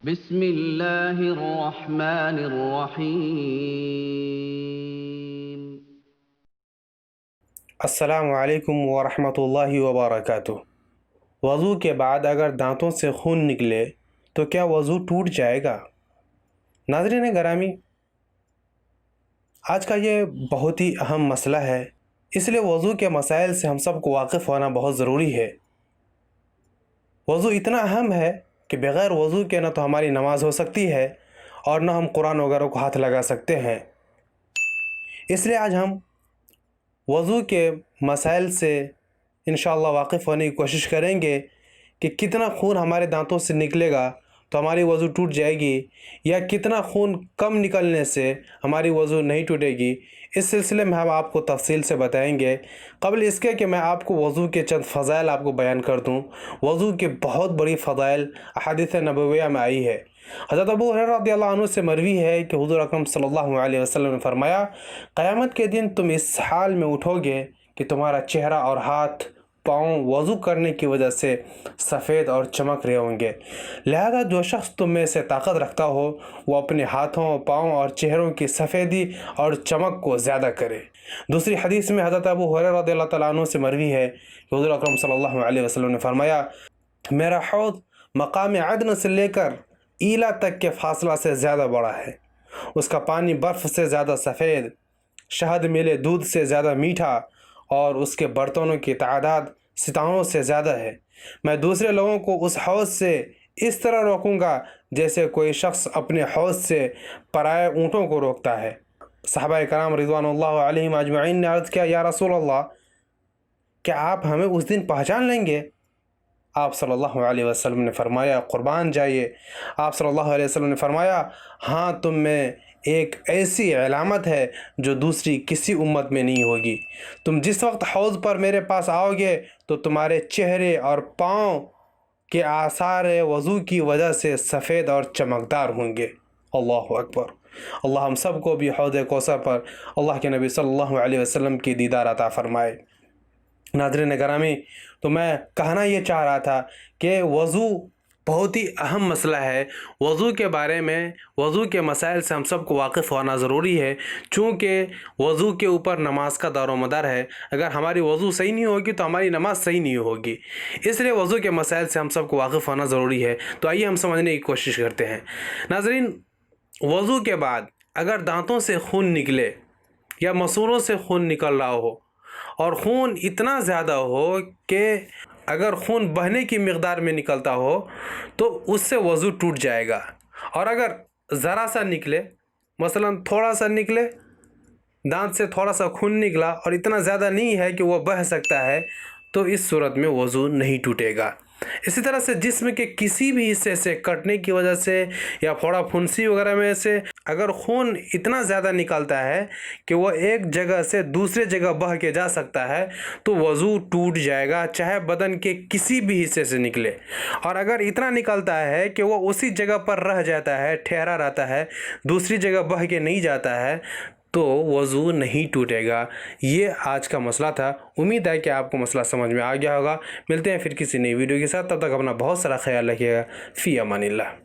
بسم اللہ الرحمن الرحیم۔ السلام علیکم ورحمۃ اللہ وبرکاتہ۔ وضو کے بعد اگر دانتوں سے خون نکلے تو کیا وضو ٹوٹ جائے گا؟ ناظرین گرامی، آج کا یہ بہت ہی اہم مسئلہ ہے، اس لیے وضو کے مسائل سے ہم سب کو واقف ہونا بہت ضروری ہے۔ وضو اتنا اہم ہے کہ بغیر وضو کے نہ تو ہماری نماز ہو سکتی ہے اور نہ ہم قرآن وغیرہ کو ہاتھ لگا سکتے ہیں۔ اس لیے آج ہم وضو کے مسائل سے انشاءاللہ واقف ہونے کی کوشش کریں گے کہ کتنا خون ہمارے دانتوں سے نکلے گا تو ہماری وضو ٹوٹ جائے گی، یا کتنا خون کم نکلنے سے ہماری وضو نہیں ٹوٹے گی۔ اس سلسلے میں ہم آپ کو تفصیل سے بتائیں گے۔ قبل اس کے کہ میں آپ کو وضو کے چند فضائل آپ کو بیان کر دوں، وضو کے بہت بڑی فضائل احادیث نبویہ میں آئی ہے۔ حضرت ابو ہریرہ رضی اللہ عنہ سے مروی ہے کہ حضور اکرم صلی اللہ علیہ وسلم نے فرمایا، قیامت کے دن تم اس حال میں اٹھو گے کہ تمہارا چہرہ اور ہاتھ پاؤں وضو کرنے کی وجہ سے سفید اور چمک رہے ہوں گے، لہذا جو شخص تم میں سے طاقت رکھتا ہو وہ اپنے ہاتھوں، پاؤں اور چہروں کی سفیدی اور چمک کو زیادہ کرے۔ دوسری حدیث میں حضرت ابو ہریرہ رضی اللہ تعالیٰ عنہ سے مروی ہے کہ حضور اکرم صلی اللہ علیہ وسلم نے فرمایا، میرا حوض مقام عدن سے لے کر ایلا تک کے فاصلہ سے زیادہ بڑا ہے، اس کا پانی برف سے زیادہ سفید، شہد ملے دودھ سے زیادہ میٹھا، اور اس کے برتنوں کی تعداد ستاروں سے زیادہ ہے۔ میں دوسرے لوگوں کو اس حوض سے اس طرح روکوں گا جیسے کوئی شخص اپنے حوض سے پرائے اونٹوں کو روکتا ہے۔ صحابہ کرام رضوان اللہ علیہم اجمعین نے عرض کیا، یا رسول اللہ، کیا آپ ہمیں اس دن پہچان لیں گے؟ آپ صلی اللہ علیہ وسلم نے فرمایا، قربان جائیے۔ آپ صلی اللہ علیہ وسلم نے فرمایا، ہاں، تم میں ایک ایسی علامت ہے جو دوسری کسی امت میں نہیں ہوگی۔ تم جس وقت حوض پر میرے پاس آؤ گے تو تمہارے چہرے اور پاؤں کے آثار وضو کی وجہ سے سفید اور چمکدار ہوں گے۔ اللہ اکبر۔ اللہ ہم سب کو بھی حوض کوثر پر اللہ کے نبی صلی اللہ علیہ وسلم کی دیدار عطا فرمائے۔ ناظرین گرامی، تو میں کہنا یہ چاہ رہا تھا کہ وضو بہت ہی اہم مسئلہ ہے۔ وضو کے بارے میں، وضو کے مسائل سے ہم سب کو واقف ہونا ضروری ہے، چونکہ وضو کے اوپر نماز کا دار و مدار ہے۔ اگر ہماری وضو صحیح نہیں ہوگی تو ہماری نماز صحیح نہیں ہوگی، اس لیے وضو کے مسائل سے ہم سب کو واقف ہونا ضروری ہے۔ تو آئیے ہم سمجھنے کی کوشش کرتے ہیں۔ ناظرین، وضو کے بعد اگر دانتوں سے خون نکلے یا مسوروں سے خون نکل رہا ہو، اور خون اتنا زیادہ ہو کہ اگر خون بہنے کی مقدار میں نکلتا ہو تو اس سے وضو ٹوٹ جائے گا، اور اگر ذرا سا نکلے، مثلا تھوڑا سا نکلے، دانت سے تھوڑا سا خون نکلا اور اتنا زیادہ نہیں ہے کہ وہ بہہ سکتا ہے، تو اس صورت میں وضو نہیں ٹوٹے گا۔ اسی طرح سے جسم کے کسی بھی حصے سے کٹنے کی وجہ سے یا پھوڑا پھنسی وغیرہ میں سے اگر خون اتنا زیادہ نکلتا ہے کہ وہ ایک جگہ سے دوسرے جگہ بہہ کے جا سکتا ہے تو وضو ٹوٹ جائے گا، چاہے بدن کے کسی بھی حصے سے نکلے۔ اور اگر اتنا نکلتا ہے کہ وہ اسی جگہ پر رہ جاتا ہے، ٹھہرا رہتا ہے، دوسری جگہ بہہ کے نہیں جاتا ہے، تو وضو نہیں ٹوٹے گا۔ یہ آج کا مسئلہ تھا۔ امید ہے کہ آپ کو مسئلہ سمجھ میں آ گیا ہوگا۔ ملتے ہیں پھر کسی نئی ویڈیو کے ساتھ، تب تک اپنا بہت سارا خیال رکھیے گا۔ فی امان اللہ۔